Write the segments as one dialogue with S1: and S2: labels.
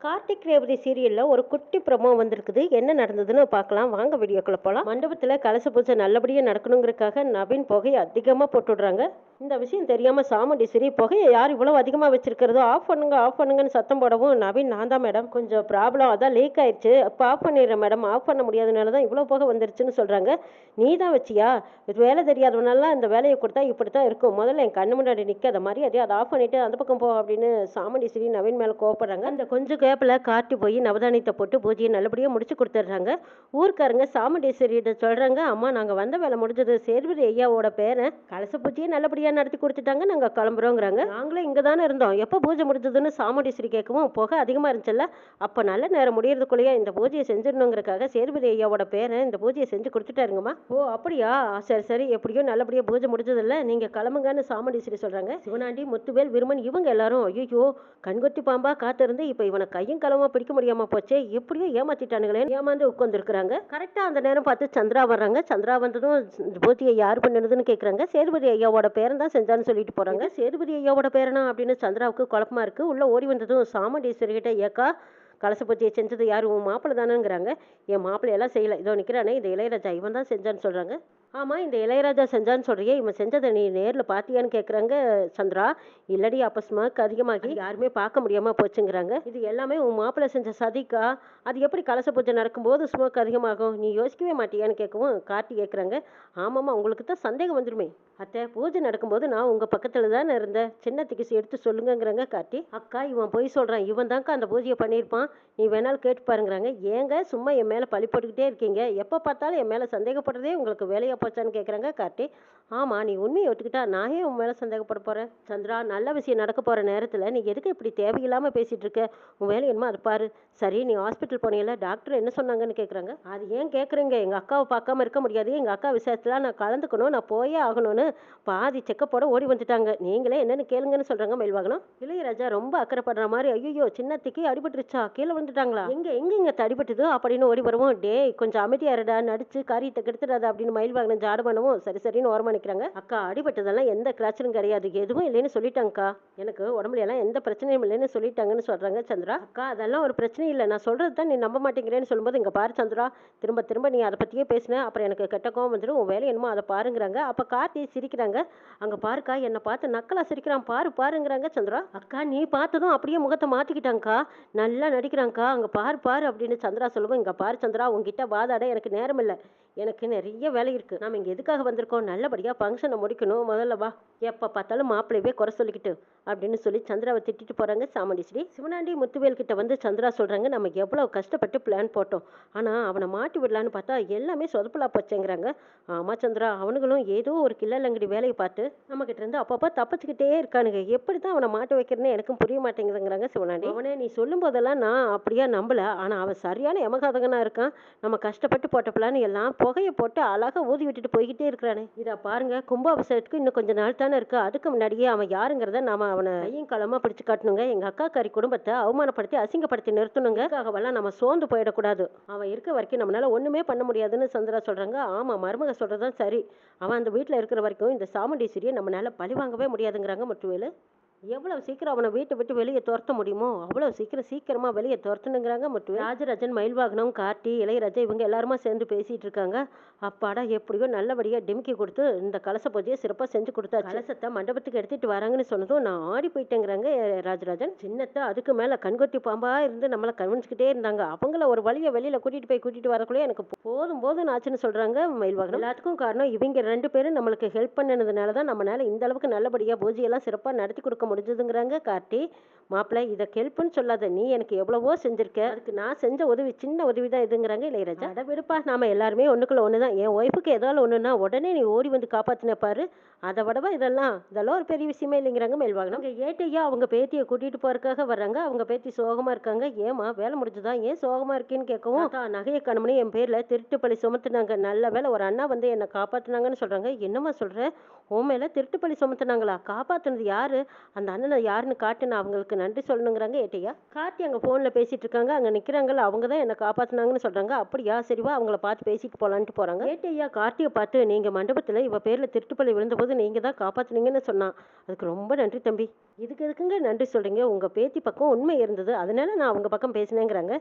S1: கார்த்திக் ரேவதி சீரியல்ல ஒரு குட்டி ப்ரோமோ வந்திருக்குது. என்ன நடந்ததுன்னு பார்க்கலாம் வாங்க, வீடியோக்குள்ள போகலாம். மண்டபத்துல கலச பூஜை நல்லபடியா நடக்கணுங்கிறதுக்காக நவீன் புகையை அதிகமா போட்டுடுறாங்க. இந்த விஷயம் தெரியாம சாமுண்டீஸ்வரி புகையை யார் இவ்வளவு அதிகமா வச்சிருக்கிறதோ ஆஃப் பண்ணுங்க ஆஃப் பண்ணுங்கன்னு சத்தம் போடவும், நவீன் நான் தான் மேடம், கொஞ்சம் ப்ராப்ளம் அதான் லீக் ஆயிடுச்சு, இப்போ ஆஃப் பண்ணிடுறேன் மேடம், ஆஃப் பண்ண முடியாதனால தான் இவ்வளோ புகை வந்துருச்சுன்னு சொல்றாங்க. நீ தான் வச்சியா? வேலை தெரியாதவனாலாம் இந்த வேலையை கொடுத்தா இப்படி தான் இருக்கும், முதல்ல என் கண்ணு முன்னாடி நிற்காத மாதிரி அதே அதை ஆஃப் பண்ணிட்டு அந்த பக்கம் போ அப்படின்னு சாமுண்டீஸ்வரி நவீன் மேலே கோவப்படுறாங்க. அந்த கொஞ்சம் கேப்பில் காட்டி போய் நவதானியத்தை போட்டு பூஜையை நல்லபடியாக முடிச்சு கொடுத்துட்றாங்க. ஊர்க்காரங்க சாமுண்டீஸ்வரியிட்ட சொல்கிறாங்க, அம்மா நாங்கள் வந்த வேலை முடிஞ்சது, சேதுபதி ஐயாவோட பேரன் கலச பூஜையை நல்லபடியாக நடத்தி கொடுத்துட்டாங்க, நாங்கள் கிளம்புறோங்கிறாங்க. நாங்களும் இங்கே தானே இருந்தோம், எப்போ பூஜை முடிஞ்சதுன்னு சாமுண்டீஸ்வரி கேட்கவும், புகை அதிகமாக இருந்துச்சுல்ல, அப்போ நல்ல நேரம் முடியறதுக்குள்ளேயே இந்த பூஜையை செஞ்சிடணுங்கிறக்காக சேதுபதி ஐயாவோட பேரன் இந்த பூஜையை செஞ்சு கொடுத்துட்டாருங்கம்மா. ஓ அப்படியா, சரி சரி, எப்படியோ நல்லபடியாக பூஜை முடிஞ்சதில்ல, நீங்கள் கிளம்புங்கன்னு சாமுண்டீஸ்வரி சொல்கிறாங்க. சிவனாண்டி, முத்துவேல், விருமன் இவங்க எல்லாரும் ஐயோ கண்கொத்தி பாம்பா காத்திருந்து இப்போ இவனை கையும் களமா பிடிக்க முடியாம போச்சே, எப்படியோ ஏமாத்திட்டானுங்களே, ஏமாந்து உட்காந்துருக்குறாங்க. கரெக்டாக அந்த நேரம் பார்த்து சந்திரா வர்றாங்க. சந்திரா வந்ததும் பூஜையை யார் பண்ணுறதுன்னு கேட்குறாங்க. சேதுபதி ஐயாவோட பேரன் தான் செஞ்சான்னு சொல்லிட்டு போகிறாங்க. சேதுபதி ஐயாவோட பேரனா அப்படின்னு சந்திராவுக்கு குழப்பமா இருக்குது. உள்ளே ஓடி வந்ததும் சாமுண்டீஸ்வரி கிட்ட, ஏக்கா கலச பூஜையை செஞ்சது யார், உன் மாப்பிள்ளை தானேங்கிறாங்க. என் மாப்பிள்ளையெல்லாம் செய்யலை, இதோ நிற்கிறானே இந்த இளையராஜா, இவன் தான் செஞ்சான்னு சொல்கிறாங்க. ஆமாம், இந்த இளையராஜா செஞ்சான்னு சொல்கிறியே, இவன் செஞ்சதை நீ நேரில் பார்த்தியான்னு கேட்குறாங்க சந்திரா. இல்லடி, அப்போ ஸ்மோக் அதிகமாகி யாருமே பார்க்க முடியாமல் போச்சுங்கிறாங்க. இது எல்லாமே உன் மாப்பிள்ளை செஞ்ச சதிக்கா, அது எப்படி கலச பூஜை நடக்கும்போது ஸ்மோக் அதிகமாகும், நீ யோசிக்கவே மாட்டியான்னு கேட்கவும் கார்த்தி கேட்குறாங்க. ஆமாம்மா, உங்களுக்கு தான் சந்தேகம் வந்துடுமே அத்தை, பூஜை நடக்கும்போது நான் உங்கள் பக்கத்தில் தானே இருந்தேன், சின்ன திக்கிசி எடுத்து சொல்லுங்கிறாங்க கார்த்தி. அக்கா இவன் போய் சொல்கிறான், இவன் தான்க்கா அந்த பூஜையை பண்ணியிருப்பான், நீ வேணாலும் கேட்டு பாருங்கிறாங்க. ஏங்க சும்மா என் மேலே பழி போட்டுக்கிட்டே இருக்கீங்க, எப்போ பார்த்தாலும் என் மேலே சந்தேகப்படுறதே உங்களுக்கு வேலையாக போச்சான்னு கேட்குறாங்க கார்த்தி. ஆமாம், நீ உண்மையை ஒத்துக்கிட்டா நான் ஏன் உன் மேலே சந்தேகப்பட போகிறேன். சந்திரா, நல்ல விஷயம் நடக்க போகிற நேரத்தில் நீ எதுக்கு இப்படி தேவையில்லாமல் பேசிகிட்டு இருக்க, உன் வேலை என்னமோ அது பாரு. சரி, நீ ஹாஸ்பிட்டல் போனீங்களா, டாக்டர் என்ன சொன்னாங்கன்னு கேட்குறாங்க. அது ஏன் கேட்குறீங்க, எங்கள் அக்காவை பார்க்காம இருக்க முடியாது, எங்கள் அக்கா விஷயத்தில் நான் கலந்துக்கணும், நான் போயே ஆகணும்னு பாதி செக்கப்போட ஓடி வந்துட்டாங்க, நீங்களே என்னென்னு கேளுங்கன்னு சொல்கிறாங்க மயில்வாகனம். இளையராஜா ரொம்ப அக்கறைப்படுற மாதிரி, ஐயோ சின்னத்துக்கு அடிபட்டுருச்சா, கீழே வந்துட்டாங்களா, எங்க தடிபட்டுது அப்படின்னு ஓடி வருவோம். டே கொஞ்சம் அமைதியாரடா, நடிச்சு காரியத்தை கெடுத்துடாத அப்படின்னு மயில்வாகனம் ஜாடு பண்ணவும் சரி சரின்னு ஓரமா நிற்கிறாங்க. அக்கா அடிபட்டதெல்லாம் எந்த கிளாச்சரும் கிடையாது, எதுவும் இல்லைன்னு சொல்லிட்டாங்கக்கா, எனக்கு உடம்புல எல்லாம் எந்த பிரச்சனையும் இல்லைன்னு சொல்லிட்டாங்கன்னு சொல்றாங்க சந்திரா. அக்கா அதெல்லாம் ஒரு பிரச்சனை இல்லை, நான் சொல்றது தான் நீ நம்ப மாட்டேங்கிறேன்னு சொல்லும்போது, இங்க பாரு சந்திரா, திரும்ப திரும்ப நீ அதை பத்தியே பேசின அப்புறம் எனக்கு கெட்ட கோவம் வந்துடும், உன் வேலை என்னமோ அதை பாருங்கிறாங்க. அப்ப கார்த்தி சிரிக்கிறாங்க. அங்க பாருக்கா, என்னை பார்த்து நக்கலா சிரிக்கிறான், பாரு பாருங்கிறாங்க சந்திரா. அக்கா நீ பார்த்ததும் அப்படியே முகத்தை மாத்திக்கிட்டாங்கக்கா, நல்லா நடிக்கிறாங்கக்கா, அங்க பாரு பாரு அப்படின்னு சந்திரா சொல்லுவோம். இங்க பாரு சந்திரா, உங்ககிட்ட வாதாட எனக்கு நேரம் இல்லை, எனக்கு நிறைய வேலை இருக்கு, நாம இங்க எதுக்காக வந்திருக்கோம், நல்லபடியா ஃபங்க்ஷனை முடிக்கணும், முதல்ல வா, எப்ப பார்த்தாலும் மாப்பிள்ளையவே குறை சொல்லிக்கிட்டு அப்படின்னு சொல்லி சந்திராவை திட்டிட்டு போறாங்க சாமுண்டீஸ்வரி. சிவனாண்டி முத்துவேல் கிட்ட வந்து சந்திரா சொல்றாங்க, நம்ம எவ்வளவு கஷ்டப்பட்டு பிளான் போட்டோம், ஆனா அவனை மாட்டி விடலான்னு பார்த்தா எல்லாமே சொதப்பலா போச்சேங்கிறாங்க. ஆமா சந்திரா, அவனுங்களும் ஏதோ ஒரு கில்லலங்கடி வேலையை பார்த்து நம்ம கிட்ட இருந்து அப்பப்போ தப்பிச்சுக்கிட்டே இருக்கானுங்க, எப்படிதான் அவனை மாட்ட வைக்கிறேன்னு எனக்கும் புரிய மாட்டேங்குதுங்கிறாங்க சிவனாண்டி. அவனை நீ சொல்லும் போதெல்லாம் நான் அப்படியா நம்பல, ஆனா அவன் சரியான எமகாதகனா இருக்கான், நம்ம கஷ்டப்பட்டு போட்ட பிளான் எல்லாம் புகையை போட்டு அழகா ஊதி விட்டுட்டு போய்கிட்டே இருக்கிறானே. இதை பாருங்க, கும்பாபிஷேகத்துக்கு இன்னும் கொஞ்சம் நாள் தானே இருக்கு, அதுக்கு முன்னாடியே அவன் யாருங்கிறத நாம அவனை கையும் காலமா பிடிச்சு காட்டணுங்க, எங்க அக்கா காரி குடும்பத்தை அவமானப்படுத்தி அசிங்கப்படுத்தி நிறுத்தணுங்க, அதுக்காகவெல்லாம் நம்ம சோர்ந்து போயிடக்கூடாது, அவன் இருக்க வரைக்கும் நம்மளால ஒண்ணுமே பண்ண முடியாதுன்னு சந்திரா சொல்றாங்க. ஆமா, மருமக சொல்றதுதான் சரி, அவன் அந்த வீட்டுல இருக்கிற வரைக்கும் இந்த சாமுண்டீஸ்வரியை நம்மளால பழி வாங்கவே முடியாதுங்கிறாங்க முத்துவேலு. எவ்வளவு சீக்கிரம் அவனை வீட்டை விட்டு வெளியே துரத்த முடியுமோ அவ்வளவு சீக்கிரமா வெளியே துரத்தணுங்கிறாங்க முத்து. ராஜராஜன், மயில்வாகனம், கார்த்தி, இளையராஜா இவங்க எல்லாருமா சேர்ந்து பேசிட்டு இருக்காங்க. அப்பாடா, எப்படியோ நல்லபடியா டிமிக்கி கொடுத்து இந்த கலச பூஜையை சிறப்பா செஞ்சு கொடுத்தா, கலசத்தை மண்டபத்துக்கு எடுத்துட்டு வராங்கன்னு சொன்னதும் நான் ஆடி போயிட்டேங்கிறாங்க ராஜராஜன். சின்னத்தை அதுக்கு மேல கண்கொட்டி பாம்பா இருந்து நம்மளை கவனிச்சுக்கிட்டே இருந்தாங்க, அவங்கள ஒரு வழியை வெளியில கூட்டிட்டு வரக்குள்ளே எனக்கு போதும் போதும் ஆச்சுன்னு சொல்றாங்க மயில்வாகனம். எல்லாத்துக்கும் காரணம் இவங்க ரெண்டு பேரும் நம்மளுக்கு ஹெல்ப் பண்ணதுனாலதான் நம்மளால இந்த அளவுக்கு நல்லபடியா பூஜையெல்லாம் சிறப்பா நடத்தி கொடுக்க முடிஞ்சதுங்கிறாங்க கார்த்தி. மாப்பிள்ளை, இதை ஹெல்ப்னு சொல்லாத, நீ எனக்கு எவ்வளவோ செஞ்சிருக்க, அதுக்கு நான் செஞ்ச உதவி சின்ன உதவி தான் இதுங்கிறாங்க இளையராஜா. அட விடுப்பா, நாம எல்லாருமே ஒண்ணுக்குள்ள ஒண்ணுதான், என் ஒய்ஃபுக்கு ஏதாவது ஒண்ணுன்னா உடனே நீ ஓடி வந்து காப்பாத்தின பாரு, அதை விடவா இதெல்லாம் ஒரு பெரிய விஷயமே இல்லைங்கிறாங்க மேல்வாகனம். ஏட்டையா அவங்க பேத்தியை கூட்டிட்டு போறதுக்காக வர்றாங்க, அவங்க பேத்தி சோகமா இருக்காங்க. ஏமா வேலை முடிஞ்சுதான், ஏன் சோகமா இருக்கேன்னு கேட்கவும், நகையை கணவனே என் பேர்ல திருட்டு பழி சுமத்துனாங்க, நல்ல வேலை ஒரு அண்ணா வந்து என்னை காப்பாத்தினாங்கன்னு சொல்றாங்க. என்னமா சொல்ற, உன் மேல திருட்டு பழி சுமத்துனாங்களா, காப்பாத்துனது யாரு, அந்த அண்ணனை யாருன்னு காட்டுன்னு அவங்களுக்கு நன்றி சொல்லணுங்கிறாங்க ஏட்டையா. கார்த்தி அங்கே ஃபோனில் பேசிட்டு இருக்காங்க. அங்கே நிற்கிறாங்கல்ல, அவங்க தான் என்னை காப்பாற்றினாங்கன்னு சொல்கிறாங்க. அப்படியா, சரிவா அவங்கள பார்த்து பேசிட்டு போகலான்ட்டு போகிறாங்க. ஏட்டையா கார்த்தியை பார்த்து, நீங்கள் மண்டபத்தில் இவ பேரில் திருட்டுப்பள்ளி விழுந்தபோது நீங்கள் தான் காப்பாற்றினீங்கன்னு சொன்னான். அதுக்கு ரொம்ப நன்றி தம்பி. இதுக்கு எதுக்குங்க நன்றி சொல்கிறீங்க? உங்கள் பேத்தி பக்கம் உண்மை இருந்தது, அதனால நான் அவங்க பக்கம் பேசினேங்கிறாங்க.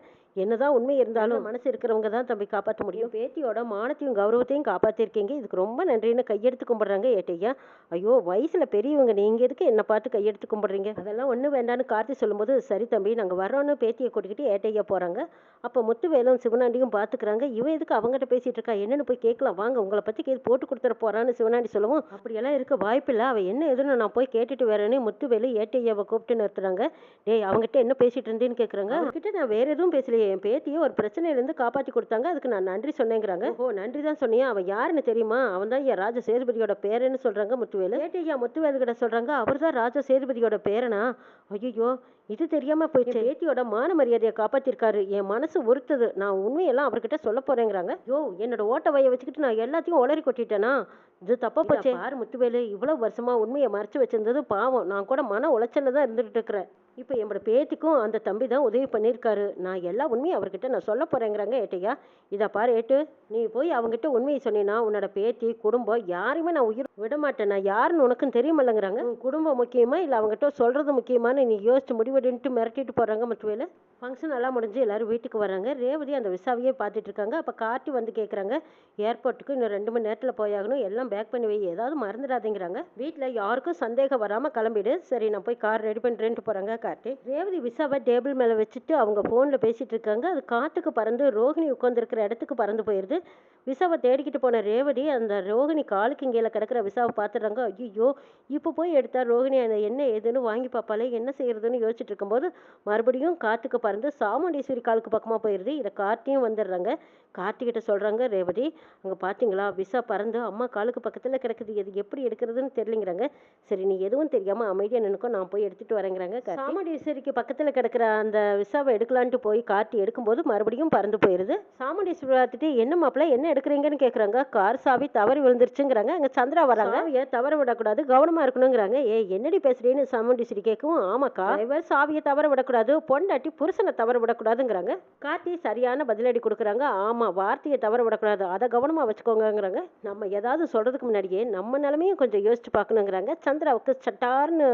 S1: என்னதான் உண்மை இருந்தாலும் மனசு இருக்கிறவங்க தான் தம்பி காப்பாற்ற முடியும். பேத்தியோட மானத்தையும் கௌரவத்தையும் காப்பாற்றிருக்கீங்க, இதுக்கு ரொம்ப நன்றின்னு கையெடுத்து கும்பிட்றாங்க ஏட்டையா. ஐயோ, வயசில் பெரியவங்க, நீங்கள் எதுக்கு என்னை பார்த்து கையெடுத்து கும்பிட்றீங்க? அதெல்லாம் ஒன்றும் வேண்டான்னு கார்த்தி சொல்லும்போது, சரி தம்பி நாங்கள் வர்றோன்னு பேத்தியை கூட்டிக்கிட்டு ஏட்டையா போகிறாங்க. அப்போ முத்துவேலும் சிவனாண்டியும் பார்த்துக்கிறாங்க. இவன் எதுக்கு அவங்ககிட்ட பேசிகிட்டு இருக்கா, என்னென்னு போய் கேட்கலாம் வாங்க, உங்களை பற்றி போட்டு கொடுத்துட போகிறான்னு சிவனாண்டி சொல்லவும், அப்படியெல்லாம் இருக்க வாய்ப்பில்லை, அவள் என்ன எதுன்னு நான் போய் கேட்டுட்டு வரேன்னு முத்துவேலு ஏட்டையாவை கூப்பிட்டு நிறுத்துறாங்க. டேய், அவங்ககிட்ட என்ன பேசிட்டு இருந்தேன்னு கேட்குறாங்க. அவங்ககிட்ட நான் வேற எதுவும் பேசலையே, என் பேத்தியை ஒரு பிரச்சனையிலேருந்து காப்பாற்றி கொடுத்தாங்க, அதுக்கு நான் நன்றி சொன்னேங்கிறாங்க. ஓ, நன்றி தான் சொன்னியா? அவன் யாருன்னு தெரியுமா? அவன் தான் என் ராஜ சேதுபதியோட பேரன்னு சொல்கிறாங்க முத்துவேலு. ஏட்டையா முத்துவேலு கிட்ட சொல்கிறாங்க, அவர் தான் ராஜ சேதுபதியோட பேரனா? ஐயோ, இது தெரியாம போயிடுச்சு. பேத்தியோட மான மரியாதையை காப்பாத்திருக்காரு, என் மனசு உறுத்துது, நான் உண்மையெல்லாம் அவர்கிட்ட சொல்ல போறேங்கிறாங்க. யோ, என்னோட ஓட்ட வய வச்சுக்கிட்டு நான் எல்லாத்தையும் உளறி கொட்டிட்டேனா? இது தப்பா போச்சே. பாரு முத்துவேலு, இவ்வளவு வருஷமா உண்மையை மறைச்சு வச்சிருந்தது பாவம். நான் கூட மன உளைச்சல்ல தான் இருந்துகிட்டு இருக்கிறேன். இப்போ என்னோட பேத்திக்கும் அந்த தம்பி தான் உதவி பண்ணியிருக்காரு, நான் எல்லா உண்மையும் அவர்கிட்ட நான் சொல்ல போறேங்கிறாங்க ஏட்டையா. இதை பாரு ஏட்டு, நீ போய் அவங்ககிட்ட உண்மையை சொன்னீங்கன்னா உன்னோட பேத்தி குடும்பம் யாரையுமே நான் உயிர் விட மாட்டேன். நான் யாருன்னு உனக்கும் தெரியுமில்லங்கிறாங்க. குடும்பம் முக்கியமா இல்லை அவங்ககிட்ட சொல்றது முக்கியமானு நீ யோசிச்சு முடிவெடுன்ட்டு மிரட்டிட்டு போறாங்க முத்துவேலு. ஃபங்க்ஷன் எல்லாம் முடிஞ்சு எல்லாரும் வீட்டுக்கு வராங்க. ரேவதி அந்த விசாவையே பார்த்துட்டு இருக்காங்க. அப்போ கார்த்தி வந்து கேட்குறாங்க, ஏர்போர்ட்டுக்கு இன்னும் 2 மணி நேரத்தில் போயாகணும், எல்லாம் பேக் பண்ணி வை, ஏதாவது மறந்துடாதீங்கிறாங்க. வீட்டில் யாருக்கும் சந்தேகம் வராமல் கிளம்பிடு. சரி, நான் போய் கார் ரெடி பண்ணுறேன்ட்டு போகிறாங்க கார்த்தி. ரேவதி விசாவை டேபிள் மேலே வச்சுட்டு அவங்க ஃபோனில் பேசிகிட்டு இருக்காங்க. அது காற்றுக்கு பறந்து ரோஹிணி உட்காந்துருக்கிற இடத்துக்கு பறந்து போயிடுது. விசாவை தேடிக்கிட்டு போன ரேவதி அந்த ரோஹிணி காலுக்கு இங்கேல கிடக்கிற விசாவை பார்த்துடுறாங்க. ஐயோ, இப்போ போய் எடுத்தா ரோஹிணி அந்த என்ன ஏதுன்னு வாங்கி பார்ப்பாலே, என்ன செய்யறதுன்னு யோசிச்சுட்டு இருக்கும்போது மறுபடியும் காற்றுக்கு பறந்து சாமுண்டீஸ்வரி காலுக்கு பக்கமாக போயிடுது. இதை கார்த்தியும் வந்துடுறாங்க. கார்த்திகிட்ட சொல்கிறாங்க, ரேவதி அங்கே பார்த்தீங்களா, விசா பறந்து அம்மா காலுக்கு பக்கத்தில் கிடக்குது, எது எப்படி எடுக்கிறதுன்னு தெரியலங்கிறாங்க. சரி, நீ எதுவும் தெரியாமல் அமைதியாக நினைக்கும், நான் போய் எடுத்துகிட்டு வரேங்கிறாங்க. சாமுண்டீஸ்வரிக்கு பக்கத்தில் கிடக்கிற அந்த விசாவை எடுக்கலான்ட்டு போய் கார்த்தி எடுக்கும்போது மறுபடியும் பறந்து போயிடுது. சாமுண்டீஸ்வரி பார்த்துட்டு, என்ன மாப்பிள்ள என்ன எடுக்கிறீங்கன்னு கேட்குறாங்க. கார் சாவி தவறி விழுந்துருச்சுங்கிறாங்க. அங்கே சந்திரா வராங்க. சாவியை தவற விடக்கூடாது, கவனமாக இருக்கணுங்கிறாங்க. என்னடி பேசுறீன்னு சாமுண்டீஸ்வரி கேட்கவும், ஆமாக்கா, டிரைவர் சாவியை தவற விடக்கூடாது, பொண்டாட்டி புருஷனை தவற விடக்கூடாதுங்கிறாங்க. கார்த்தி சரியான பதிலடி கொடுக்குறாங்க. ஆமா, வார்த்தையை தவற விடக்கூடாது, அதை கவனமாக வச்சுக்கோங்கிறாங்க. நம்ம ஏதாவது சொல்றதுக்கு முன்னாடியே நம்ம நிலைமையும் கொஞ்சம் யோசிச்சு பார்க்கணுங்கிறாங்க. சந்திராவுக்கு சட்டார்னு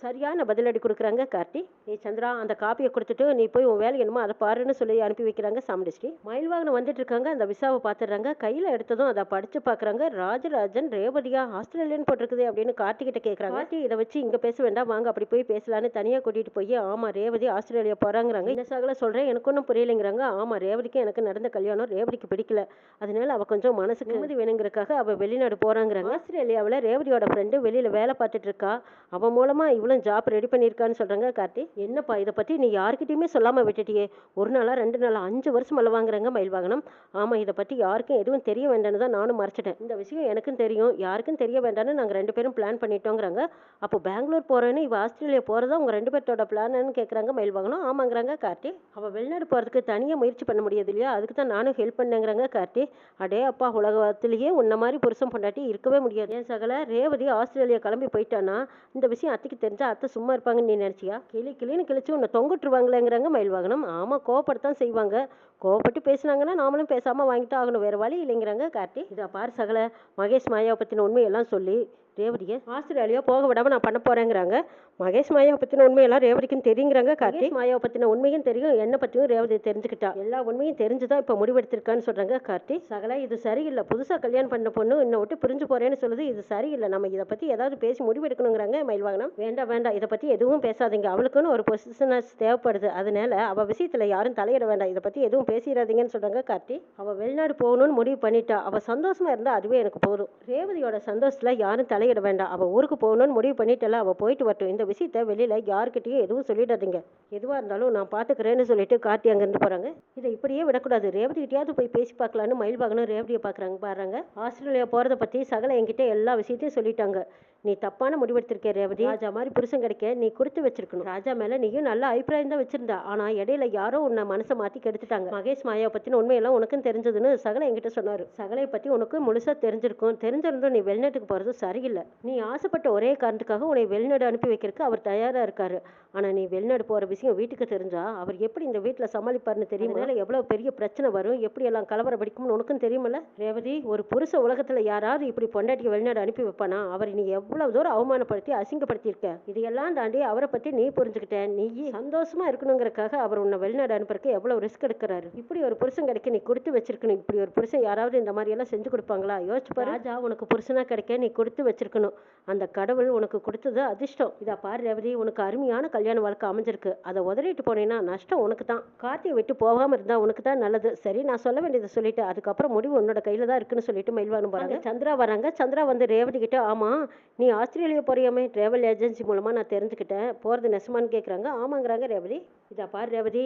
S1: சரியான பதிலடி கொடுக்குறாங்க கார்த்தி. சந்திரா, அந்த காப்பியை கொடுத்துட்டு நீ போய் உன் வேலை என்னமோ அதை பாருன்னு சொல்லி அனுப்பி வைக்கிறாங்க சாமுண்டீஸ்வரி. மயில் வாகனம் வந்துட்டு இருக்காங்க. அந்த விசாவை பார்த்துடுறாங்க. கையில் எடுத்ததும் அதை படிச்சு பார்க்குறாங்க. ராஜராஜன் ரேவதியா ஆஸ்திரேலியன் போட்டிருக்குது அப்படின்னு கார்த்திகிட்ட கேட்குறாங்க. கார்த்தி, இதை வச்சு இங்கே பேச வேண்டாம், வாங்க அப்படி போய் பேசலான்னு தனியாக கூட்டிகிட்டு போய், ஆமாம் ரேவதி ஆஸ்திரேலியா போகிறாங்கிறாங்க. என்ன சாகல சொல்கிறேன், எனக்கு ஒன்றும் புரியலைங்கிறாங்க. ஆமாம், ரேவதிக்கும் எனக்கு நடந்த கல்யாணம் ரேவதிக்கு பிடிக்கல, அதனால அவள் கொஞ்சம் மனசுக்கு நிம்மதி வேணுங்கிறக்காக அவள் வெளிநாடு போகிறாங்கிறாங்க. ஆஸ்திரேலியாவில் ரேவதியோட ஃப்ரெண்டு வெளியில் வேலை பார்த்துட்டு இருக்கா, அவன் மூலமாக இவ்வளோ ஜாப் ரெடி பண்ணியிருக்கான்னு சொல்கிறாங்க கார்த்தி. என்னப்பா இதை பற்றி நீ யார்கிட்டையுமே சொல்லாமல் விட்டுட்டியே, 1 நாளா 2 நாளா 5 வருஷம் வாங்குறாங்க மயில் வாகனம். ஆமாம், இதை பற்றி யாருக்கும் எதுவும் தெரிய வேண்டான்னு தான் நானும் மறைச்சிட்டேன். இந்த விஷயம் எனக்கும் தெரியும், யாருக்கும் தெரிய வேண்டான்னு நாங்கள் 2 பேரும் பிளான் பண்ணிட்டோங்கிறாங்க. அப்போ பெங்களூர் போகிறேன்னு இவ ஆஸ்திரேலியா போகிறதா உங்கள் 2 பேர்த்தோட பிளான்னு கேட்குறாங்க மயில் வாகனம். ஆமாங்கிறாங்க கார்த்தி. அவள் வெளிநாடு போகிறதுக்கு தனியாக முயற்சி பண்ண முடியாது இல்லையா, அதுக்கு தான் நானும் ஹெல்ப் பண்ணேங்கிறாங்க கார்த்தி. அடே அப்பா, உலகத்திலேயே உன்ன மாதிரி புருஷன் பொண்டாட்டி இருக்கவே முடியாது. ஏன் சகல, ரேவதி ஆஸ்திரேலியா கிளம்பி போயிட்டானா இந்த விஷயம் அத்தைக்கு தெரிஞ்சா அத்தை சும்மா இருப்பாங்கன்னு நீ நினைச்சியா? கிளின்னு கிழிச்சு உன்னை தொங்கிட்டுருவாங்களேங்கிறாங்க மயில் வாகனம். ஆமா, கோவப்படத்தான் செய்வாங்க, கோவப்பட்டு பேசினாங்கன்னா நாமளும் பேசாமல் வாங்கிட்டு ஆகணும், வேறு வழி இல்லைங்கிறாங்க கார்த்தி. இதை பாரு சகல, மகேஷ் மாயாவை பற்றின உண்மையெல்லாம் சொல்லி ரேவதியை ஆஸ்திரேலியா போக விடாமல் நான் பண்ண போகிறேங்கிறாங்க. மகேஷ் மாயாவை பற்றின உண்மையெல்லாம் ரேவதிக்கும் தெரியுங்கிறாங்க கார்த்தி. மாயாவை பற்றின உண்மையும் தெரியும், என்னை பற்றியும் ரேவதி தெரிஞ்சுக்கிட்டா, எல்லா உண்மையும் தெரிஞ்சுதான் இப்போ முடிவெடுத்திருக்கான்னு சொல்கிறாங்க கார்த்தி. சகல, இது சரியில்லை, புதுசாக கல்யாணம் பண்ண பொண்ணு இன்னும் விட்டு பிரிஞ்சு போகிறேன்னு சொல்லுது, இது சரியில்லை, நம்ம இதை பற்றி ஏதாவது பேசி முடிவெடுக்கணுங்கிறாங்க மயில் வாகனம். வேண்டாம் வேண்டாம், இதை பற்றி எதுவும் பேசாதீங்க, அவளுக்குன்னு ஒரு பொசிஷனஸ் தேவைப்படுது, அதனால அவள் விஷயத்தில் யாரும் தலையிட வேண்டாம், இதை பற்றி எதுவும் பேசிடாதீங்கன்னு சொல்கிறாங்க கார்த்தி. அவள் வெளிநாடு போகணும்னு முடிவு பண்ணிட்டா, அவள் சந்தோஷமாக இருந்தால் அதுவே எனக்கு போதும், ரேவதியோட சந்தோஷத்தில் யாரும் தலையிட வேண்டாம், அவள் ஊருக்கு போகணும்னு முடிவு பண்ணிட்டல, அவள் போயிட்டு வரட்டும், இந்த விஷயத்த வெளியில் யாருக்கிட்டையும் எதுவும் சொல்லிடாதீங்க, எதுவாக இருந்தாலும் நான் பார்த்துக்கிறேன்னு சொல்லிட்டு கார்த்தி அங்கேருந்து போகிறாங்க. இதை இப்படியே விடக்கூடாது, ரேவதிக்கிட்டையாவது போய் பேசி பார்க்கலான்னு மயில் வாகனம் ரேவதியை பார்க்குறாங்க. ஆஸ்திரேலியா போகிறத பற்றி சகல என்கிட்ட எல்லா விஷயத்தையும் சொல்லிட்டாங்க, நீ தப்பான முடிவெடுத்திருக்க ரேவதி. ராஜா மாதிரி புருஷன் கிடைக்க நீ கொடுத்து வச்சிருக்கணும். ராஜா மேல நீயும் நல்ல அபிப்பிராயம் தான் வச்சிருந்தா. ஆனா இடையில யாரோ உன்னை மனசை மாத்தி கெடுத்துட்டாங்க. மகேஷ் மாயாவை பத்தின உண்மையெல்லாம் உனக்கும் தெரிஞ்சதுன்னு சகலை என்கிட்ட சொன்னாரு. சகலையை பத்தி உனக்கு முழுசா தெரிஞ்சிருக்கும். தெரிஞ்சிருந்தும் நீ வெளிநாட்டுக்கு போறது சரியில்லை. நீ ஆசைப்பட்ட ஒரே காரணத்துக்காக உன்னை வெளிநாடு அனுப்பி வைக்கிறதுக்கு அவர் தயாரா இருக்காரு. ஆனா நீ வெளிநாடு போற விஷயம் வீட்டுக்கு தெரிஞ்சா அவர் எப்படி இந்த வீட்டுல சமாளிப்பாருன்னு தெரியும். எவ்வளவு பெரிய பிரச்சனை வரும், எப்படி எல்லாம் கலவரம் படிக்கும்னு உனக்கும் தெரியுமல்ல ரேவதி. ஒரு புருஷ உலகத்துல யாராவது இப்படி பொண்டாட்டிக்கு வெளிநாடு அனுப்பி வைப்பானா? அவர் நீ எவ்வளவு தூரம் அவமானப்படுத்தி அசிங்கப்படுத்தி இருக்க. இதையெல்லாம் தாண்டி அவரை பத்தி நீ புரிஞ்சுக்கிட்ட. நீ சந்தோஷமா இருக்கணுங்கிறக்காக அவர் உன்னை வெளிநாடு அனுப்புறதுக்கு எவ்வளவு ரிஸ்க் எடுக்கிறாரு. இப்படி ஒரு புருஷன் கிடைக்க நீ கொடுத்து வச்சிருக்கணும். இப்படி ஒரு புருஷன் யாராவது இந்த மாதிரி எல்லாம் செஞ்சு கொடுப்பாங்களா? யோசிச்சு பாரு. ராஜா உனக்கு புருஷனா கிடைக்க நீ கொடுத்து வச்சிருக்கணும். அந்த கடவுள் உனக்கு கொடுத்தது அதிர்ஷ்டம். இதா பாரு ரேவதி, உனக்கு அருமையான கல்யாண வாழ்க்கை அமைஞ்சிருக்கு. அதை உதறிட்டு போனேன்னா நஷ்டம் உனக்கு தான். கார்த்தியை விட்டு போகாம இருந்தா உனக்கு தான் நல்லது. சரி, நான் சொல்ல வேண்டியதை சொல்லிட்டு அதுக்கப்புறம் முடிவு உன்னோட கையில தான் இருக்குன்னு சொல்லிட்டு மயில்வானும் போறாங்க. சந்திரா வராங்க. சந்திரா வந்து ரேவதி கிட்ட, ஆமா நீ ஆஸ்திரேலியா போறியாமே, டிராவல் ஏஜென்சி மூலமா நான் தெரிஞ்சுக்கிட்டேன், போறது நெசமான்னு கேட்குறாங்க. ஆமாங்கிறாங்க ரேவதி. இதா பாரு ரேவதி,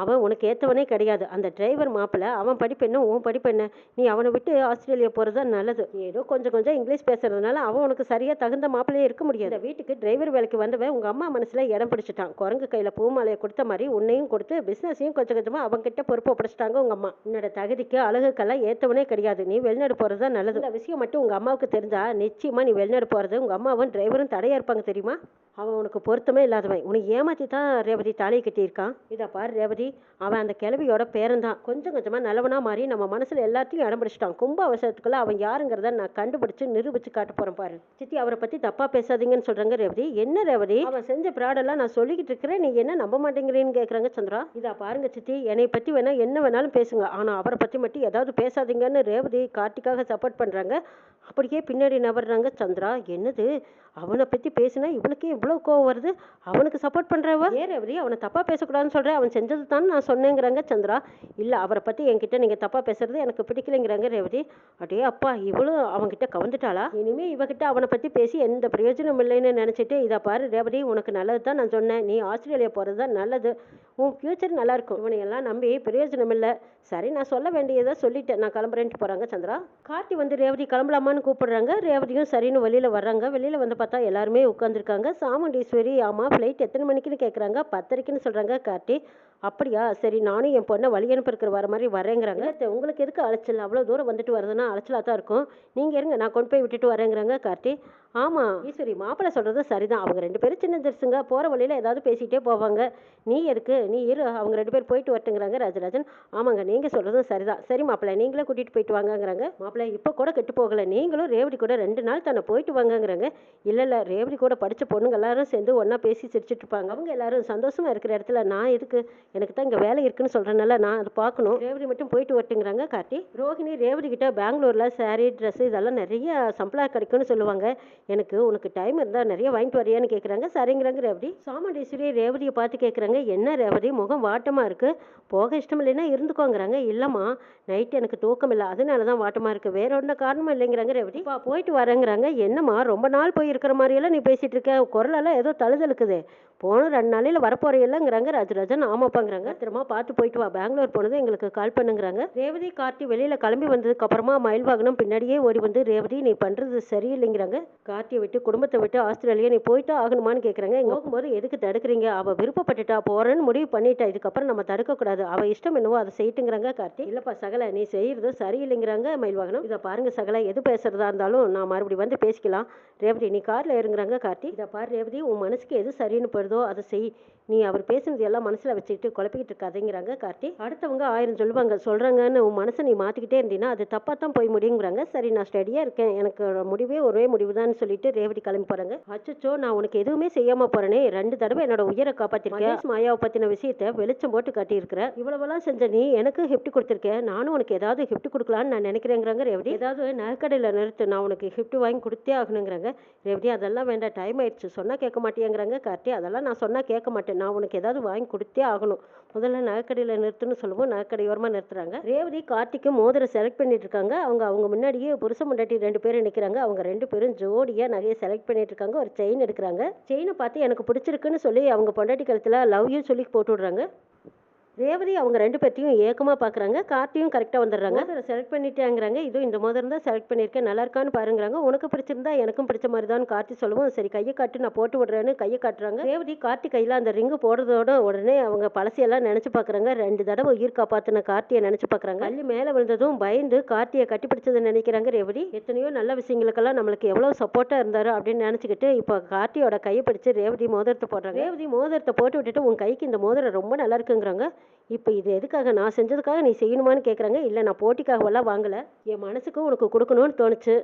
S1: அவன் உனக்கு ஏற்றவனே கிடையாது. அந்த டிரைவர் மாப்பிள்ள அவன் படிப்பு என்ன, உன் படிப்பு என்ன? நீ அவனை விட்டு ஆஸ்திரேலியா போகிறது தான் நல்லது. ஏதோ கொஞ்சம் இங்கிலீஷ் பேசுறதுனால அவன் உனக்கு சரியாக தகுந்த மாப்பிள்ளையே இருக்க முடியாது. இந்த வீட்டுக்கு டிரைவர் வேலைக்கு வந்தவன் உங்கள் அம்மா மனசில் இடம் பிடிச்சிட்டான். குரங்கு கையில் பூமாலையை கொடுத்த மாதிரி உன்னையும் கொடுத்து பிஸ்னஸையும் கொஞ்சமாக அவங்ககிட்ட பொறுப்பு ஒப்படைச்சிட்டாங்க உங்கள் அம்மா. உன்னோட தகுதிக்கு அழகுக்கெல்லாம் ஏற்றவனே கிடையாது. நீ வெளிநாடு போகிறது தான் நல்லது. இந்த விஷயம் மட்டும் உங்கள் அம்மாவுக்கு தெரிஞ்சா நிச்சயமாக நீ வெளிநாடு போகிறது உங்கள் அம்மாவும் டிரைவரும் தடையாக இருப்பாங்க தெரியுமா? அவன் உனக்கு பொருத்தமே இல்லாதவன். உனக்கு ஏமாற்றி தான் ரேவதி தாலியை கட்டியிருக்கான். இதை பாரு ரேவதி, அவன் அந்த கிழவியோட பேரன்தான். கொஞ்சமாக நல்லவனா மாறி நம்ம மனசில் எல்லாத்தையும் இடம் பிடிச்சிட்டான். கும்ப அவசரத்துக்குள்ள அவன் யாருங்கிறத நான் கண்டுபிடிச்சு நிரூபிச்சு காட்ட போறேன் பாரு. சித்தி, அவரை பற்றி தப்பாக பேசாதீங்கன்னு சொல்கிறாங்க ரேவதி. என்ன ரேவதி, அவன் செஞ்ச ப்ராடெல்லாம் நான் சொல்லிக்கிட்டு இருக்கிறேன், நீ என்ன நம்ப மாட்டேங்கிறேன்னு கேட்குறாங்க சந்திரா. இதா பாருங்க சித்தி, என்னை பற்றி வேணா என்ன வேணாலும் பேசுங்க, ஆனால் அவரை பற்றி மட்டும் ஏதாவது பேசாதீங்கன்னு ரேவதி கார்த்திக்காக சப்போர்ட் பண்ணுறாங்க. அப்படியே பின்னாடி நவர்றாங்க சந்திரா. என்னது, அவனை பற்றி பேசினா இவளுக்கே இவ்வளோ கோவம் வருது, அவனுக்கு சப்போர்ட் பண்ணுறவ? ஏன் ரேவதி, அவனை தப்பாக பேசக்கூடாதுன்னு சொல்கிறேன், அவன் செஞ்சது தான் நான் சொன்னேங்கிறாங்க சந்திரா. இல்லை, அவரை பற்றி என்கிட்ட நீங்கள் தப்பாக பேசுறது எனக்கு பிடிக்கலைங்கிறாங்க ரேவதி. அடே அப்பா, இவளும் அவன்கிட்ட கவந்துட்டாளா? இனிமேல் இவகிட்ட அவனை பற்றி பேசி எந்த பிரயோஜனம் இல்லைன்னு நினச்சிட்டு, இதை பாரு ரேவதி, உனக்கு நல்லது தான் நான் சொன்னேன், நீ ஆஸ்திரேலியா போகிறது தான் நல்லது, உன் ஃப்யூச்சர் நல்லாயிருக்கும். இவனையெல்லாம் நம்பி பிரயோஜனம் இல்லை. சரி, நான் சொல்ல வேண்டியதை சொல்லிட்டேன், நான் கிளம்புறேன்ட்டு போகிறாங்க சந்திரா. கார்த்தி வந்து ரேவதி கிளம்பலாமான்னு கூப்பிடுறாங்க. ரேவதியும் சரின்னு வெளியில் வர்றாங்க. வெளியில் வந்து பார்த்தா எல்லாருமே உட்காந்துருக்காங்க. சாமுண்டீஸ்வரி, ஆமாம் ஃப்ளைட் எத்தனை மணிக்குன்னு கேட்குறாங்க. 10:30க்குன்னு சொல்கிறாங்க கார்த்தி. அப்படியா, சரி, நானும் என் பொண்ணை வழி அனுப்பிருக்கிற வர மாதிரி வரேங்கிறாங்க. உங்களுக்கு எதுக்கு அலைச்சல், அவ்வளோ தூரம் வந்துட்டு வருதுன்னா அலைச்சலாக தான் இருக்கும், நீங்கள் இருங்க நான் கொண்டு போய் விட்டுட்டு வரேங்கிறாங்க கார்த்தி. ஆமாம் ஈஸ்வரி, மாப்பிள்ளை சொல்கிறது சரிதான், அவங்க 2 பேரும் சின்ன ஜெர்ஸுங்க, போகிற வழியில் ஏதாவது பேசிகிட்டே போவாங்க, நீ எதுக்கு, நீ இரு, அவங்க 2 பேர் போயிட்டு வரட்டுங்கிறாங்க ராஜராஜன். ஆமாங்க, நீங்கள் சொல்கிறதும் சரிதான், சரி மாப்பிள்ளை நீங்களே கூட்டிகிட்டு போயிட்டு வாங்கங்கிறாங்க. மாப்பிள்ளை இப்போ கூட கெட்டு போகலை, நீங்களும் ரேவதி கூட 2 நாள் தானே போயிட்டு வாங்கங்கிறாங்க. இல்லை, ரேவதி கூட படித்த பொண்ணுங்க எல்லாரும் சேர்ந்து ஒன்றா பேசி சிரிச்சுட்டு இருப்பாங்க, அவங்க எல்லாரும் சந்தோஷமாக இருக்கிற இடத்துல நான் எதுக்கு, எனக்கு தான் இங்கே வேலை இருக்குன்னு சொல்கிறனால நான் அதை பார்க்கணும், ரேவதி மட்டும் போயிட்டு வரட்டுங்கிறாங்க கார்த்தி. ரோஹிணி ரேவதி கிட்ட பெங்களூரில் சாரீ ட்ரெஸ் இதெல்லாம் நிறைய சம்பளம் கிடைக்கும்னு சொல்லுவாங்க, எனக்கு உனக்கு டைம் இருந்தால் நிறைய வாங்கிட்டு வரியான்னு கேட்குறாங்க. சரிங்கிறாங்க ரேவதி. சாமுண்டீஸ்வரி ரேவதியை பார்த்து கேட்குறாங்க, என்ன ரேவதி முகம் வாட்டமாக இருக்குது, போக இஷ்டம் இல்லைன்னா இருந்துக்கோங்கிறாங்க. இல்லைம்மா, நைட்டு எனக்கு தூக்கம் இல்லை, அதனால தான் வாட்டமாக இருக்குது, வேற ஒன்றும் காரணமும் இல்லைங்கிறாங்க ரேவதி. போயிட்டு வரேங்கிறாங்க. என்னம்மா ரொம்ப நாள் போய் இருக்கிற மாதிரியெல்லாம் நீ பேசிகிட்டு இருக்க, குரலெல்லாம் ஏதோ தழுதலுக்குது, போன 2 நாளையில் வரப்போறையில்லைங்கிறாங்க ராஜராஜன். ஆமாப்பாங்கிறாங்க. திரும்ப பார்த்து போயிட்டு வா, பெங்களூர் போனது எங்களுக்கு கால் பண்ணுங்கிறாங்க. ரேவதி கார்த்தி வெளியில் கிளம்பி வந்ததுக்கு அப்புறமா மயில் வாகனம் பின்னாடியே ஓடி வந்து, ரேவதி நீ பண்ணுறது சரியில்லைங்கிறாங்க. கார்த்தியை விட்டு குடும்பத்தை விட்டு ஆஸ்திரேலியா நீ போயிட்டா ஆகணுமான்னு கேட்குறாங்க. போகும்போது எதுக்கு தடுக்கிறீங்க, அவள் விருப்பப்பட்டுட்டா போகிறேன்னு முடிவு பண்ணிட்டா, இதுக்கப்புறம் நம்ம தடுக்கக்கூடாது, அவள் இஷ்டம் என்னவோ அதை செய்யிட்டுங்கிறாங்க கார்த்தி. இல்லைப்பா சகலை, நீ செய்கிறது சரியில்லைங்கிறாங்க மயில் வாகனம். இதை பாருங்க சகலை, எது பேசுறதா இருந்தாலும் நான் மறுபடியும் வந்து பேசிக்கலாம், ரேவதி நீ காரில் ஏறுங்கிறாங்க கார்த்தி. இதை பாரு ரேவதி, உன் மனசுக்கு எது சரின்னு போடுதோ அதை செய், நீ அவர் பேசுனது எல்லாம் மனசில் வச்சுக்கிட்டு குழப்பிக்கிட்டு இருக்காதேங்கிறாங்க கார்த்தி. அடுத்தவங்க 1000 சொல்லுவாங்க, சொல்கிறாங்கன்னு உன் மனசை நீ மாற்றிக்கிட்டே இருந்தீங்கன்னா அது தப்பாக தான் போய் முடியுங்கிறாங்க. சரி, நான் ஸ்டடியாக இருக்கேன், எனக்கு முடிவே ஒரே முடிவு தான் சொல்லிட்டு ரேவதி கிளம்பி போகிறாங்க. அச்சோ, நான் உனக்கு எதுவுமே செய்யாமல் போகிறேனே, 2 தடவை என்னோட உயிரை காப்பாற்றிருக்கேன், மாயாவை பற்றின விஷயத்தை வெளிச்சம் போட்டு காட்டியிருக்கிறேன், இவ்வளவெல்லாம் செஞ்ச நீ எனக்கு கிஃப்ட் கொடுத்துருக்கேன், நானும் உனக்கு ஏதாவது கிஃப்ட் கொடுக்கலான்னு நான் நினைக்கிறேங்கிறாங்க ரேவதி. ஏதாவது நகைக்கடையில் நிறுத்து, நான் உனக்கு கிஃப்ட் வாங்கி கொடுத்தே ஆகணுங்கிறாங்க ரேவதி. அதெல்லாம் வேண்டாம், டைம் ஆயிடுச்சு, சொன்னால் கேட்க மாட்டேங்கிறாங்க கார்த்தி. அதெல்லாம் நான் சொன்னால் கேட்க மாட்டேன், நான் உனக்கு ஏதாவது வாங்கி கொடுத்தே ஆகணும், முதல்ல நகைக்கடையில் நிறுத்துன்னு சொல்லுவோம், நகைக்கடையோரமாக நிறுத்துறாங்க. ரேவதி கார்த்திக்கு மோதிரம் செலக்ட் பண்ணிட்டு இருக்காங்க. அவங்க முன்னாடியே புருஷ முண்டாட்டி 2 பேரும் நிற்கிறாங்க. அவங்க 2 பேரும் ஜோடியாக நகையை செலக்ட் பண்ணிட்டு இருக்காங்க. ஒரு செயின் எடுக்கிறாங்க. செயினை பார்த்து எனக்கு பிடிச்சிருக்குன்னு சொல்லி அவங்க பொண்டாட்டி கழுத்தில் லவ் யூ சொல்லி போட்டு விடுறாங்க. ரேவதி அவங்க 2 பேத்தையும் ஏக்கமா பார்க்குறாங்க. கார்த்தியும் கரெக்ட்டா வந்துடுறாங்க. மோதிரம் செலக்ட் பண்ணிட்டேங்கிறாங்க. இதுவும் இந்த மோதிரம் தான் செலக்ட் பண்ணியிருக்கேன். நல்லா இருக்கான்னு பாருங்கிறாங்க. உனக்கு பிடிச்சிருந்தா எனக்கும் பிடிச்ச மாதிரி தான் கார்த்தி சொல்லவும், சரி கையை காட்டு நான் போட்டு விடுறேன்னு கையை காட்டுறாங்க. ரேவதி கார்த்தி கையில் அந்த ரிங்கு போடுறதோட உடனே அவங்க பழசையெல்லாம் நினச்சி பார்க்குறாங்க. 2 தடவை உயிர் காப்பாற்றின கார்த்தியை நினச்சி பார்க்குறாங்க. கல்லு மேலே விழுந்ததும் பயந்து கார்த்தியை கட்டி பிடிச்சதை நினைக்கிறாங்க ரேவதி. எத்தனையோ நல்ல விஷயங்களுக்கெல்லாம் நம்மளுக்கு எவ்வளோ சப்போர்ட்டாக இருந்தாரு அப்படின்னு நினச்சிக்கிட்டு இப்போ கார்த்தியோட கையை பிடிச்சி ரேவதி மோதிரத்தை போடுறாங்க. ரேவதி மோதிரத்தை போட்டு விட்டுட்டு உன் கைக்கு இந்த மோதிரம் ரொம்ப நல்லா இருக்குங்கிறாங்க. இப்போ இது எதுக்காக நான் செஞ்சதுக்காக நீ செய்யணுமான்னு கேட்குறாங்க. இல்லை நான் போட்டிக்காகவெல்லாம் வாங்கலை, என் மனசுக்கு உனக்கு கொடுக்கணும்னு தோணுச்சு,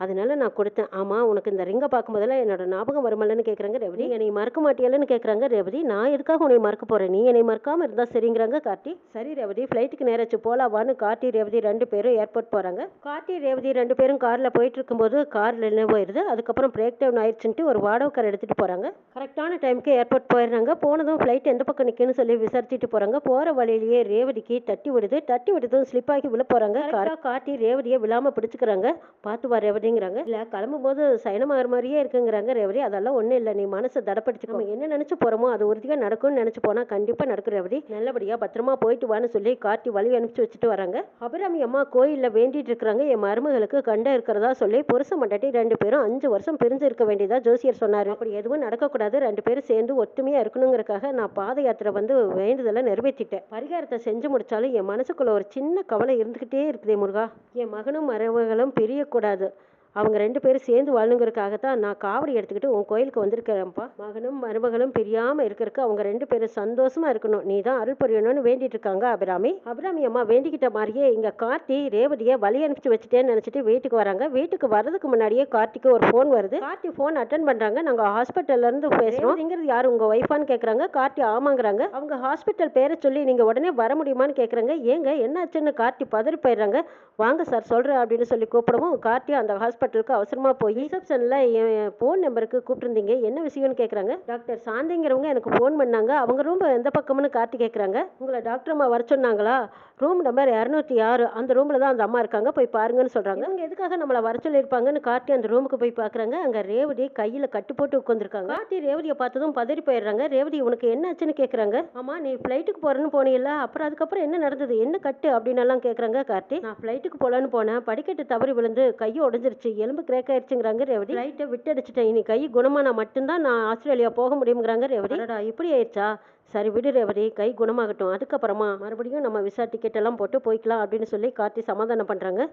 S1: அதனால நான் கொடுத்தேன். ஆமாம் உனக்கு இந்த ரிங்கை பார்க்கும்போதெல்லாம் என்னோட ஞாபகம் வருமல்லன்னு கேட்குறாங்க ரேவதி. என்னை மறக்க மாட்டியல்லன்னு கேட்குறாங்க ரேவதி. நான் எதுக்காக உன்னை மறக்க போகிறேன், நீ என்னை மறக்காமல் இருந்தால் சரிங்கிறாங்க கார்த்தி. சரி ரேவதி ஃப்ளைட்டுக்கு நேராச்சு போலாவான்னு கார்த்தி ரேவதி 2 பேரும் ஏர்போர்ட் போகிறாங்க. கார்த்தி ரேவதி 2 பேரும் காரில் போயிட்டு இருக்கும்போது காரில் என்ன போயிடுது. அதுக்கப்புறம் பிரேக் டவுன் ஆயிடுச்சுன்ட்டு ஒரு வாடகை கார் எடுத்துகிட்டு போகிறாங்க. கரெக்டான டைமுக்கு ஏர்போர்ட் போயிடுறாங்க. போனதும் ஃப்ளைட் எந்த பக்கம் நிற்குன்னு சொல்லி விசாரிச்சுட்டு போகிறாங்க. போகிற வழியிலேயே ரேவதிக்கு தட்டி விடுதும் ஸ்லிப் ஆகி விழ போகிறாங்க. கார்த்தி ரேவதியை விழாமல் பிடிச்சிக்கிறாங்க. பார்த்து வா ரேவதி ங்கிறாங்க. இல்ல கிளம்பும் போது சயனமாகிற மாதிரியே இருக்குங்கிறாங்க ரேவதி. அதெல்லாம் ஒன்றும் இல்லை, நீ மனசை தடப்படுத்திக்கோ, நம்ம என்ன நினைச்சு போறோமோ அது உறுதியாக நடக்கும்னு நினைச்சு போனா கண்டிப்பா நடக்கும் ரேவதி. நல்லபடியா பத்திரமா போயிட்டு வான்னு சொல்லி கார்த்தி வழி அனுப்பிச்சு வச்சுட்டு வராங்க. அபிராமி அம்மா கோயிலில் வேண்டிட்டு இருக்கிறாங்க. என் மருமகளுக்கு கண்ட இருக்கிறதா சொல்லி புருஷ மண்டாட்டி 2 பேரும் 5 வருஷம் பிரிஞ்சு இருக்க வேண்டியதா ஜோசியர் சொன்னாரு. அப்படி எதுவும் நடக்கக்கூடாது, 2 பேரும் சேர்ந்து ஒத்துமையா இருக்கணுங்கிறக்காக நான் பாத யாத்திரை வந்து வேண்டுதலை நிறைவேற்றிட்டேன். பரிகாரத்தை செஞ்சு முடிச்சாலும் என் மனசுக்குள்ள ஒரு சின்ன கவலை இருந்துகிட்டே இருக்குதே முருகா. என் மகனும் மருமகளும் பிரியக்கூடாது, அவங்க 2 பேரும் சேர்ந்து வாழணுங்கிறதுக்காகத்தான் நான் காவடி எடுத்துக்கிட்டு உன் கோயிலுக்கு வந்திருக்கிறேன்ப்பா. மகனும் மருமகளும் பிரியாமல் இருக்கிறதுக்கு அவங்க 2 பேரும் சந்தோஷமா இருக்கணும், நீ தான் அருள் புரியணும்னு வேண்டிட்டு இருக்காங்க அபிராமி. அபிராமி அம்மா வேண்டிக்கிட்ட மாதிரியே இங்கே கார்த்தி ரேவதியை வழி அனுப்பிச்சு வச்சுட்டேன்னு நினச்சிட்டு வீட்டுக்கு வராங்க. வீட்டுக்கு வர்றதுக்கு முன்னாடியே கார்த்திக்கு ஒரு ஃபோன் வருது. கார்த்தி ஃபோன் அட்டன் பண்ணுறாங்க. நாங்கள் ஹாஸ்பிட்டல்லேருந்து பேசுகிறோம், இங்கிறது யார் உங்கள் ஒய்ஃபான்னு கேட்குறாங்க. கார்த்தி ஆமாங்கிறாங்க. அவங்க ஹாஸ்பிட்டல் பேரை சொல்லி நீங்கள் உடனே வர முடியுமான்னு கேட்குறாங்க. ஏங்க என்னாச்சுன்னு கார்த்தி பதறி போயிடுறாங்க. வாங்க சார் சொல்கிறேன் அப்படின்னு சொல்லி கூப்பிடவும் கார்த்தி அந்த ஹாஸ்பிட்டலுக்கு அவசரமாக போய் ரிசப்ஷனில் என் ஃபோன் நம்பருக்கு கூப்பிட்டுருந்தீங்க, என்ன விஷயம்னு கேட்குறாங்க. டாக்டர் சாந்திங்கிறவங்க எனக்கு ஃபோன் பண்ணாங்க, அவங்க ரூம் எந்த பக்கம்னு கார்த்தி கேட்குறாங்க. உங்களை டாக்டர் அம்மா வர சொன்னாங்களா, ரூம் நம்பர் 206 அந்த ரூமில் தான் அந்த அம்மா இருக்காங்க, போய் பாருங்கன்னு சொல்கிறாங்க. அவங்க எதுக்காக நம்மளை வர சொல்லியிருப்பாங்கன்னு கார்த்தி அந்த ரூமுக்கு போய் பார்க்குறாங்க. அங்கே ரேவதி கையில் கட்டு போட்டு உட்காந்துருக்காங்க. கார்த்தி ரேவதியை பார்த்ததும் பதறி போயிடுறாங்க. ரேவதி உனக்கு என்ன ஆச்சுன்னு கேட்குறாங்க. ஆமாம் நீ ஃப்ளைட்டுக்கு போகிறேன்னு போனீல்ல, அப்புறம் அதுக்கப்புறம் என்ன நடந்தது, என்ன கட்டு அப்படின்னு எல்லாம் கேட்குறாங்க. கார்த்தி நான் ஃப்ளைட்டுக்கு போகலான்னு போனேன், படிக்கட்டு தவறி விழுந்து கையை உடஞ்சிருச்சு, எலும்பு கிரேக் ஆயிடுச்சுங்கிறாங்க ரேவதி. ஃப்ளைட்டை விட்டடிச்சிட்டேன், இனி கை குணமானா மட்டும்தான் நான் ஆஸ்திரேலியா போக முடியுங்கிறாங்க ரேவதி. இப்படி ஆயிடுச்சா, சரி விடு ரேவதி, கை குணமாகட்டும், அதுக்கப்புறமா மறுபடியும் நம்ம விசா டிக்கெட் எல்லாம் போட்டு போய்க்கலாம் அப்படின்னு சொல்லி கார்த்தி சமாதானம் பண்ணுறாங்க.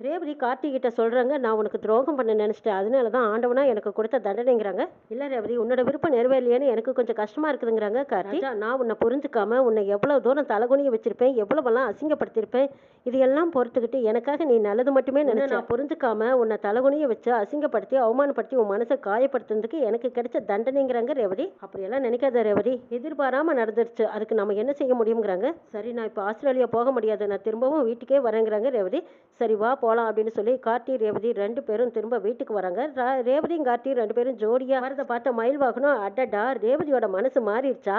S1: ரேவதி கார்த்தி கிட்ட சொல்கிறாங்க, நான் உனக்கு துரோகம் பண்ண நினச்சிட்டேன், அதனால தான் ஆண்டவனா எனக்கு கொடுத்த தண்டனைங்கிறாங்க. இல்லை ரேவதி உன்னோட விருப்பம் நிறைவேறலையேன்னு எனக்கு கொஞ்சம் கஷ்டமாக இருக்குதுங்கிறாங்க கார்த்தி. நான் உன்னை புரிஞ்சுக்காம உன்னை எவ்வளோ தூரம் தலைகுனிய வச்சிருப்பேன், எவ்வளவெல்லாம் அசிங்கப்படுத்தியிருப்பேன், இதையெல்லாம் பொறுத்துக்கிட்டு எனக்காக நீ நல்லது மட்டுமே நினைச்ச, நான் புரிஞ்சுக்காம உன்னை தலைகுனிய வச்சு அசிங்கப்படுத்தி அவமானப்படுத்தி உன் மனசை காயப்படுத்துறதுக்கு எனக்கு கிடைச்ச தண்டனைங்கிறாங்க ரேவதி. அப்படியெல்லாம் நினைக்காத ரேவதி, எதிர்பாராமல் நடந்துருச்சு, அதுக்கு நம்ம என்ன செய்ய முடியுங்கிறாங்க. சரி நான் இப்போ ஆஸ்திரேலியா போக முடியாது, நான் திரும்பவும் வீட்டுக்கே வரேங்கிறாங்க ரேவதி. சரி வா போகலாம் அப்படின்னு சொல்லி கார்த்தி ரேவதி 2 பேரும் திரும்ப வீட்டுக்கு வராங்க. ரேவதியும் கார்த்தி 2 பேரும் ஜோடியாக வரதை பார்த்த மயில் வாகனம் அடடா ரேவதியோட மனசு மாறிடுச்சா,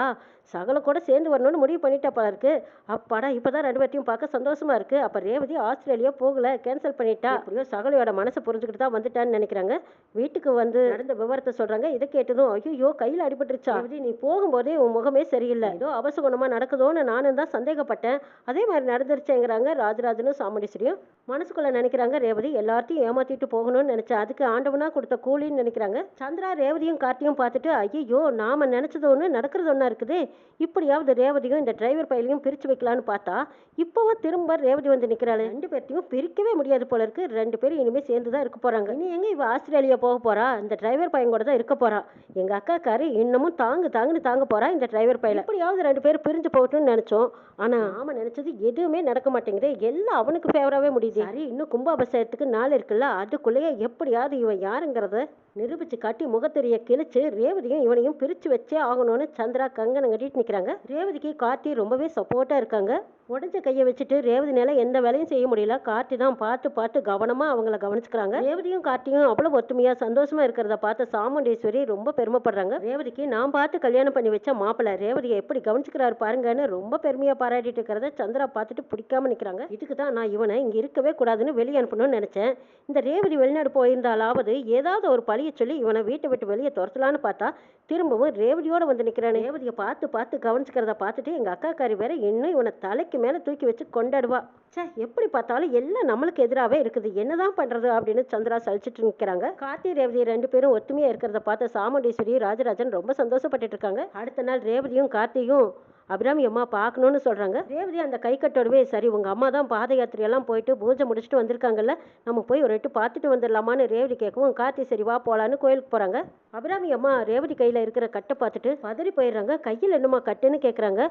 S1: சகல கூட சேர்ந்து வரணும்னு முடிவு பண்ணிட்டா போல இருக்கு. அப்பாடா இப்போதான் 2 பேர்த்தையும் பார்க்க சந்தோஷமா இருக்கு. அப்போ ரேவதி ஆஸ்திரேலியா போகல, கேன்சல் பண்ணிட்டா, அப்படியோ சகலையோட மனசை புரிஞ்சுக்கிட்டு தான் வந்துட்டான்னு நினைக்கிறாங்க. வீட்டுக்கு வந்து நடந்த விவரத்தை சொல்றாங்க. இதை கேட்டதும் ஐயோ கையில் அடிபட்டுருச்சா, நீ போகும்போதே உன் முகமே சரியில்லை, ஏதோ அவசகுணமா நடக்குதோன்னு நானும் தான் சந்தேகப்பட்டேன், அதே மாதிரி நடந்துருச்சேங்கிறாங்க ராஜராஜனும் சாமுண்டீஸ்வரியும். மனசுக்குள்ள நினைக்கிறாங்க ரேவதி எல்லாத்தையும் ஏமாத்திட்டு போகணும்னு நினைச்சா அதுக்கு ஆண்டவனா கொடுத்த கூலின்னு நினைக்கிறாங்க. சந்திரா ரேவதியும் கார்த்தியும் பார்த்துட்டு ஐயோ நாம நினைச்சது ஒன்று நடக்கிறது ஒன்றா இருக்குது, இப்படியாவது ரேவதியும் இந்த டிரைவர் பையலையும் பிரிச்சு வைக்கலான்னு பார்த்தா இப்போவும் திரும்ப ரேவதி வந்து நிற்கிறாள். 2 பேர்த்தையும் பிரிக்கவே முடியாது போல இருக்கு. 2 பேரும் இனிமேல் சேர்ந்து தான் இருக்க போறாங்க. இனி எங்க இவ ஆஸ்திரேலியா போக போறா, இந்த டிரைவர் பையன் கூட தான் இருக்க போறா. எங்க அக்கா காரு இன்னமும் தாங்க போறா இந்த டிரைவர் பையல. இப்படியாவது 2 பேரும் பிரிஞ்சு போகட்டும்னு நினைச்சோம், ஆனா நாம நினைச்சது எதுவுமே நடக்க மாட்டேங்குது, எல்லாம் அவனுக்கு ஃபேவராகவே முடியுது. சரி இன்னும் கும்பாபிஷேகத்துக்கு நாள் இருக்குல்ல, அதுக்குள்ளேயே எப்படியாவது இவன் யாருங்கிறத நிரூபிச்சு காட்டி முகத்தெரிய கிழிச்சு ரேவதியும் இவனையும் பிரிச்சு வச்சே ஆகணும்னு சந்திரா கங்கணம் கட்டிட்டு நிற்கிறாங்க. ரேவதிக்கு கார்த்தி ரொம்பவே சப்போர்ட்டா இருக்காங்க. உடஞ்ச கையை வச்சுட்டு ரேவதி மேல எந்த வேலையும் செய்ய முடியல. கார்த்தி தான் பார்த்து கவனமா அவங்கள கவனிச்சுக்கிறாங்க. ரேவதியும் கார்த்தியும் அவ்வளவு ஒத்துமையா சந்தோஷமா இருக்கிறத பார்த்த சாமுண்டீஸ்வரி ரொம்ப பெருமைப்படுறாங்க. ரேவதிக்கு நான் பார்த்து கல்யாணம் பண்ணி வச்ச மாப்பிள்ளை ரேவதியை எப்படி கவனிச்சுக்கிறாரு பாருங்கன்னு ரொம்ப பெருமையா பாராட்டிட்டு இருக்கிறத சந்திரா பார்த்துட்டு பிடிக்காம நிற்கிறாங்க. இதுக்கு தான் நான் இவனை இங்க இருக்கவே கூடாதுன்னு வெளியே அனுப்பணும்னு நினைச்சேன். இந்த ரேவதி வெளிநாடு போயிருந்தாலாவது ஏதாவது ஒரு பழிய சொல்லி இவனை வீட்டை விட்டு வெளியே துரத்தலான்னு பார்த்தா திரும்பவும் ரேவதியோட வந்து நிற்கிறான். ரேவதியை பார்த்து பார்த்து கவனிச்சுக்கிறத பார்த்துட்டு எங்கள் அக்காக்காரி வேற இன்னும் இவனை தலைக்கு மேலே தூக்கி வச்சு கொண்டாடுவா. சே, எப்படி பார்த்தாலும் எல்லாம் நம்மளுக்கு எதிராகவே இருக்குது, என்னதான் பண்றது அப்படின்னு சந்திரா சலிச்சிட்டு நிற்கிறாங்க. கார்த்தி ரேவதி 2 பேரும் ஒத்துமையா இருக்கிறத பார்த்த சாமுண்டீஸ்வரி ராஜராஜன் ரொம்ப சந்தோஷப்பட்டுட்டு இருக்காங்க. அடுத்த நாள் ரேவதியும் கார்த்தியும் அபிராமி அம்மா பார்க்கணும்னு சொல்கிறாங்க. ரேவதி அந்த கை கட்டோடவே, சரி உங்கள் அம்மா தான் பாத யாத்திரையெல்லாம் போயிட்டு பூஜை முடிச்சுட்டு வந்திருக்காங்கல்ல, நம்ம போய் ஒரு எட்டு பார்த்துட்டு வந்துடலாமான்னு ரேவதி கேட்கவும் கார்த்தி சரி வா போகலான்னு கோயிலுக்கு போகிறாங்க. அபிராமி அம்மா ரேவதி கையில் இருக்கிற கட்டை பார்த்துட்டு பதறி போயிடுறாங்க. கையில் என்னம்மா கட்டுன்னு கேட்குறாங்க.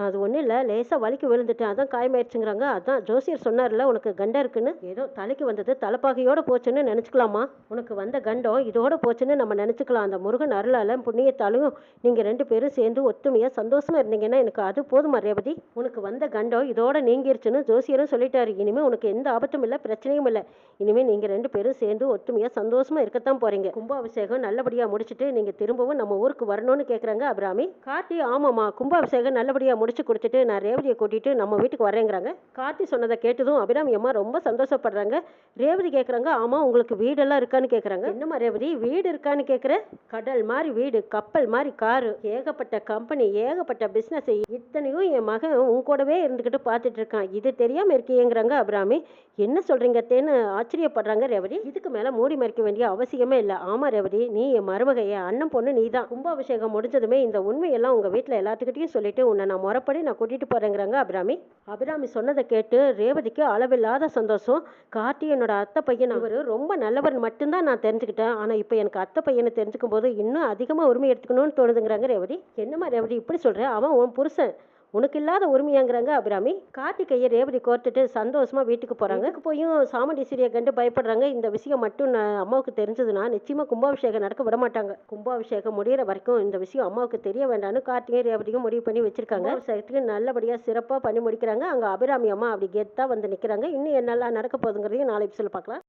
S1: அது ஒன்றும் இல்லை, லேசாக வலிக்கு விழுந்துட்டேன், அதான் காயமாயிடுச்சுங்கிறாங்க. அதான் ஜோசியர் சொன்னார்ல உனக்கு கண்டம் இருக்குன்னு, ஏதோ தலைக்கு வந்தது தலைப்பாகையோட போச்சுன்னு நினச்சிக்கலாமா, உனக்கு வந்த கண்டம் இதோட போச்சுன்னு நம்ம நினச்சிக்கலாம். அந்த முருகன் அருளால புண்ணியத்தாலும் நீங்கள் 2 பேரும் சேர்ந்து ஒத்துமையாக சந்தோஷமாக இருந்தீங்கன்னா எனக்கு அது போதுமா ரேவதி, உனக்கு வந்த கண்டம் இதோட நீங்கிருச்சுன்னு ஜோசியரும் சொல்லிட்டாரு. இனிமேல் உனக்கு எந்த ஆபத்தும் இல்லை, பிரச்சனையும் இல்லை. இனிமேல் நீங்கள் 2 பேரும் சேர்ந்து ஒத்துமையாக சந்தோஷமாக இருக்கத்தான் போகிறீங்க. கும்பாபிஷேகம் நல்லபடியாக முடிச்சுட்டு நீங்கள் திரும்பவும் நம்ம ஊருக்கு வரணும்னு கேட்குறாங்க அபிராமி. கார்த்தி ஆமாம்மா, கும்பாபிஷேகம் நல்லபடியாக முடிச்சு கொடுத்துட்டு நான் ரேவதியை கூட்டிட்டு நம்ம வீட்டுக்கு வரேங்கிறாங்க. கார்த்தி சொன்னதை கேட்டதும் அபிராமி அம்மா ரொம்ப சந்தோஷப்படுறாங்க. ரேவதி கேட்குறாங்க, ஆமா உங்களுக்கு வீடெல்லாம் இருக்கான்னு கேட்குறாங்க. என்னம்மா ரேவதி வீடு இருக்கான்னு கேட்குற, கடல் மாதிரி வீடு, கப்பல் மாதிரி காரு, ஏகப்பட்ட கம்பெனி, ஏகப்பட்ட பிஸ்னஸ், இத்தனையும் என் மகன் உன் கூடவே இருந்துக்கிட்டு பார்த்துட்டு இருக்கான், இது தெரியாம இருக்கேங்கிறாங்க அபிராமி. என்ன சொல்றீங்க தேன்னு ஆச்சரியப்படுறாங்க ரேவதி. இதுக்கு மேல மூடி மறைக்க வேண்டிய அவசியமே இல்லை. ஆமா ரேவதி, நீ என் மருமக, என் அண்ணன் பொண்ணு நீ தான். கும்பாபிஷேகம் முடிஞ்சதுமே இந்த உண்மையெல்லாம் உங்க வீட்டில் எல்லாத்துக்கிட்டையும் சொல்லிட்டு உன்னை நான் முறைப்படி நான் கூட்டிட்டு போறேங்கிறாங்க அபிராமி. அபிராமி சொன்னதை கேட்டு ரேவதிக்கு அளவில்லாத சந்தோஷம். கார்த்தி என்னோட அத்தை பையன், அவரு ரொம்ப நல்லவர் மட்டும்தான் நான் தெரிஞ்சுக்கிட்டேன். ஆனா இப்போ எனக்கு அத்தை பையனை தெரிஞ்சுக்கும் போது இன்னும் அதிகமா உரிமை எடுத்துக்கணும்னு தோணுதுங்கிறாங்க ரேவதி. என்னம்மா ரேவதி இப்படி சொல்ற, அவன் உன் புருஷன், உனக்கு இல்லாத உரிமையாங்கிறாங்க அபிராமி. கார்த்திகையை ரேவதி கோர்த்துட்டு சந்தோஷமா வீட்டுக்கு போறாங்க. போயும் சாமுண்டீஸ்வரியை கண்டு பயப்படுறாங்க. இந்த விஷயம் மட்டும் அம்மாவுக்கு தெரிஞ்சதுன்னா நிச்சயமா கும்பாபிஷேகம் நடக்க விட மாட்டாங்க. கும்பாபிஷேகம் முடிகிற வரைக்கும் இந்த விஷயம் அம்மாவுக்கு தெரிய வேண்டாம்னு கார்த்திகையும் ரேவதியும் முடிவு பண்ணி வச்சிருக்காங்க. கும்பாபிஷேகத்துக்கு நல்லபடியா சிறப்பா பண்ணி முடிக்கிறாங்க. அங்க அபிராமி அம்மா அப்படி கெத்தா வந்து நிக்கிறாங்க. இன்னும் என்னெல்லாம் நடக்க போகுதுங்கிறதையும் நாளை எபிசோட்ல பார்க்கலாம்.